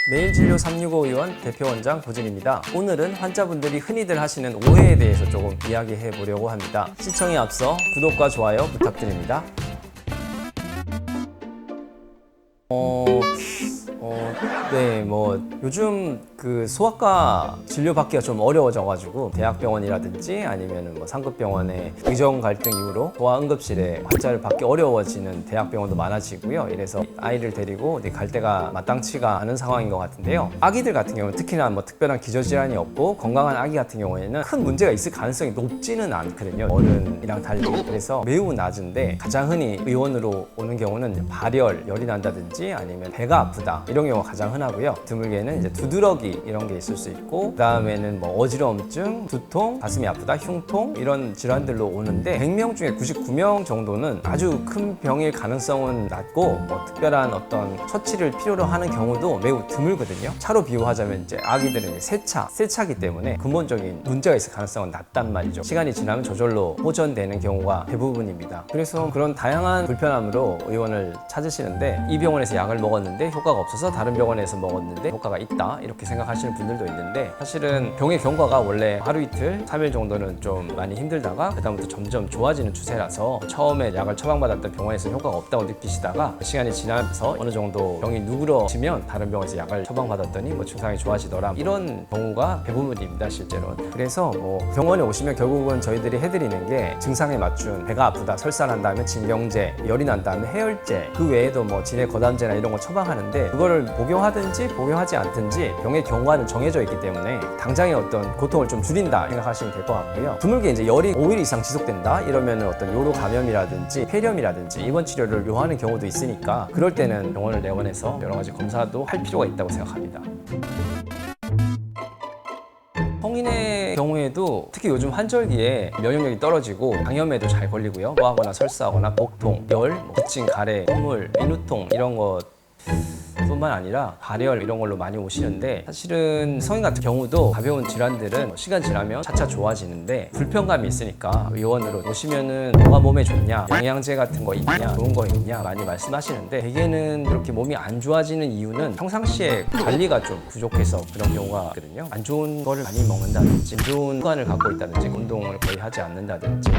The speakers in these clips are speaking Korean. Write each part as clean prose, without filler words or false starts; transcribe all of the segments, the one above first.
매일진료 365 의원 대표원장 고진입니다. 오늘은 환자분들이 흔히들 하시는 오해에 대해서 조금 이야기해 보려고 합니다. 시청에 앞서 구독과 좋아요 부탁드립니다. 네, 요즘 그 소아과 진료받기가 좀 어려워져가지고 대학병원이라든지 아니면 상급병원의 의정 갈등 이후로 소아응급실에 환자를 받기 어려워지는 대학병원도 많아지고요. 이래서 아이를 데리고 어디 갈 데가 마땅치가 않은 상황인 것 같은데요. 아기들 같은 경우는 특히나 특별한 기저질환이 없고 건강한 아기 같은 경우에는 큰 문제가 있을 가능성이 높지는 않거든요. 어른이랑 달리. 그래서 매우 낮은데 가장 흔히 의원으로 오는 경우는 발열, 열이 난다든지 아니면 배가 아프다 이런 경우가 가장 흔하고요. 드물게는 이제 두드러기 이런 게 있을 수 있고, 그 다음에는 어지러움증, 두통, 가슴이 아프다, 흉통 이런 질환들로 오는데 100명 중에 99명 정도는 아주 큰 병일 가능성은 낮고 특별한 어떤 처치를 필요로 하는 경우도 매우 드물거든요. 차로 비유하자면 이제 아기들은 이제 새차기 때문에 근본적인 문제가 있을 가능성은 낮단 말이죠. 시간이 지나면 저절로 호전되는 경우가 대부분입니다. 그래서 그런 다양한 불편함으로 의원을 찾으시는데 이 병원에서 약을 먹었는데 효과가 없어서 다른 병원에서 먹었는데 효과가 있다 이렇게 생각하시는 분들도 있는데, 사실은 병의 경과가 원래 하루 이틀, 3일 정도는 좀 많이 힘들다가 그다음부터 점점 좋아지는 추세라서 처음에 약을 처방받았던 병원에서 효과가 없다고 느끼시다가 시간이 지나면서 어느 정도 병이 누그러지면 다른 병원에서 약을 처방받았더니 증상이 좋아지더라, 이런 경우가 대부분입니다 실제로는. 그래서 병원에 오시면 결국은 저희들이 해드리는 게 증상에 맞춘 배가 아프다, 설사난 다음에 진경제, 열이 난 다음에 해열제, 그 외에도 진해 거담제나 이런 거 처방하는데 그거를 복용하든지 복용하지 않든지 병의 경과는 정해져 있기 때문에 당장의 어떤 고통을 좀 줄인다 생각하시면 될 것 같고요. 드물게 이제 열이 5일 이상 지속된다 이러면 어떤 요로 감염이라든지 폐렴이라든지 입원 치료를 요하는 경우도 있으니까 그럴 때는 병원을 내원해서 여러 가지 검사도 할 필요가 있다고 생각합니다. 성인의 경우에도 특히 요즘 환절기에 면역력이 떨어지고 감염에도 잘 걸리고요. 토하거나 설사하거나 복통, 열, 기침, 가래, 콧물, 인후통 이런 것 뿐만 아니라 발열 이런 걸로 많이 오시는데, 사실은 성인 같은 경우도 가벼운 질환들은 시간 지나면 차차 좋아지는데 불편감이 있으니까 의원으로 오시면은 뭐가 몸에 좋냐, 영양제 같은 거 있냐, 좋은 거 있냐 많이 말씀하시는데, 대개는 그렇게 몸이 안 좋아지는 이유는 평상시에 관리가 좀 부족해서 그런 경우가 있거든요. 안 좋은 거를 많이 먹는다든지, 안 좋은 습관을 갖고 있다든지, 운동을 거의 하지 않는다든지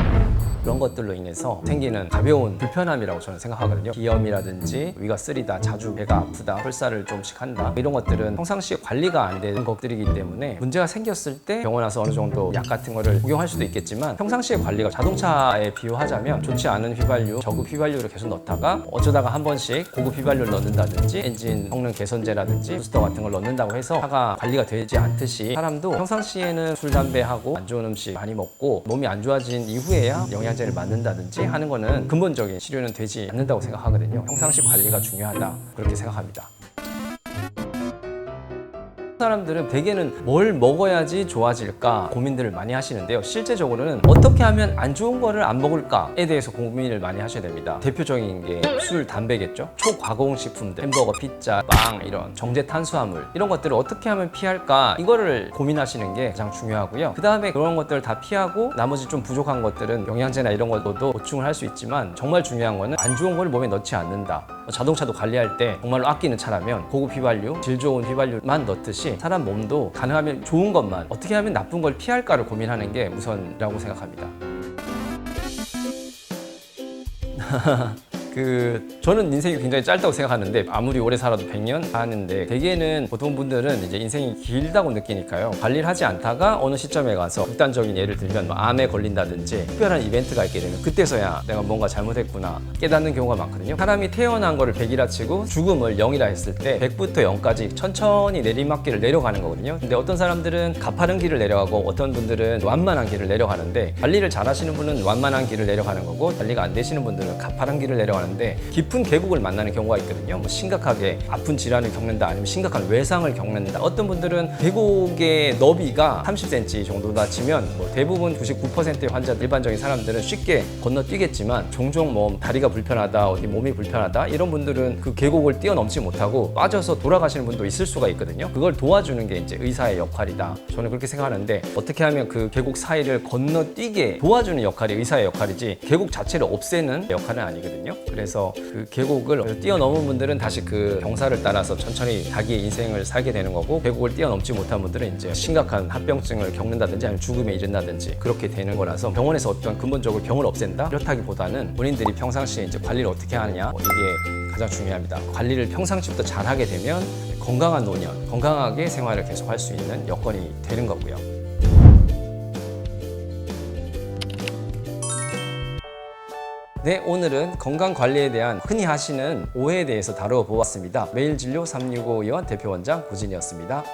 그런 것들로 인해서 생기는 가벼운 불편함이라고 저는 생각하거든요. 비염이라든지 위가 쓰리다, 자주 배가 아프다, 설사를 좀씩 한다, 이런 것들은 평상시에 관리가 안 되는 것들이기 때문에 문제가 생겼을 때 병원 와서 어느 정도 약 같은 거를 복용할 수도 있겠지만, 평상시에 관리가 자동차에 비유하자면 좋지 않은 휘발유, 저급 휘발유를 계속 넣다가 어쩌다가 한 번씩 고급 휘발유를 넣는다든지 엔진 성능 개선제라든지 부스터 같은 걸 넣는다고 해서 차가 관리가 되지 않듯이, 사람도 평상시에는 술, 담배하고 안 좋은 음식 많이 먹고 몸이 안 좋아진 이후에야 영양제를 맞는다든지 하는 거는 근본적인 치료는 되지 않는다고 생각하거든요. 평상시 관리가 중요하다 그렇게 생각합니다. 사람들은 대개는 뭘 먹어야지 좋아질까 고민들을 많이 하시는데요. 실제적으로는 어떻게 하면 안 좋은 거를 안 먹을까에 대해서 고민을 많이 하셔야 됩니다. 대표적인 게 술, 담배겠죠. 초가공식품들, 햄버거, 피자, 빵 이런 정제 탄수화물 이런 것들을 어떻게 하면 피할까, 이거를 고민하시는 게 가장 중요하고요. 그 다음에 그런 것들을 다 피하고 나머지 좀 부족한 것들은 영양제나 이런 것도 보충을 할 수 있지만, 정말 중요한 거는 안 좋은 걸 몸에 넣지 않는다. 자동차도 관리할 때 정말로 아끼는 차라면 고급 휘발유, 질 좋은 휘발유만 넣듯이 사람 몸도 가능하면 좋은 것만, 어떻게 하면 나쁜 걸 피할까를 고민하는 게 우선이라고 생각합니다. 저는 인생이 굉장히 짧다고 생각하는데, 아무리 오래 살아도 100년 하는데 대개는 보통 분들은 이제 인생이 길다고 느끼니까요. 관리를 하지 않다가 어느 시점에 가서 극단적인 예를 들면 암에 걸린다든지 특별한 이벤트가 있게 되면 그때서야 내가 뭔가 잘못했구나 깨닫는 경우가 많거든요. 사람이 태어난 거를 100이라 치고 죽음을 0이라 했을 때 100부터 0까지 천천히 내리막길을 내려가는 거거든요. 근데 어떤 사람들은 가파른 길을 내려가고 어떤 분들은 완만한 길을 내려가는데, 관리를 잘 하시는 분은 완만한 길을 내려가는 거고 관리가 안 되시는 분들은 가파른 길을 내려가는 깊은 계곡을 만나는 경우가 있거든요. 심각하게 아픈 질환을 겪는다, 아니면 심각한 외상을 겪는다. 어떤 분들은 계곡의 너비가 30cm 정도다 치면 대부분 99%의 환자들, 일반적인 사람들은 쉽게 건너뛰겠지만, 종종 다리가 불편하다, 어디 몸이 불편하다 이런 분들은 그 계곡을 뛰어넘지 못하고 빠져서 돌아가시는 분도 있을 수가 있거든요. 그걸 도와주는 게 이제 의사의 역할이다, 저는 그렇게 생각하는데, 어떻게 하면 그 계곡 사이를 건너뛰게 도와주는 역할이 의사의 역할이지 계곡 자체를 없애는 역할은 아니거든요. 그래서 그 계곡을 뛰어넘은 분들은 다시 그 경사를 따라서 천천히 자기의 인생을 살게 되는 거고, 계곡을 뛰어넘지 못한 분들은 이제 심각한 합병증을 겪는다든지 아니면 죽음에 이른다든지 그렇게 되는 거라서, 병원에서 어떤 근본적으로 병을 없앤다 이렇다기보다는 본인들이 평상시에 이제 관리를 어떻게 하느냐, 이게 가장 중요합니다. 관리를 평상시부터 잘 하게 되면 건강한 노년, 건강하게 생활을 계속 할 수 있는 여건이 되는 거고요. 네, 오늘은 건강관리에 대한 흔히 하시는 오해에 대해서 다루어 보았습니다. 매일진료 365 의원 대표원장 구진이었습니다.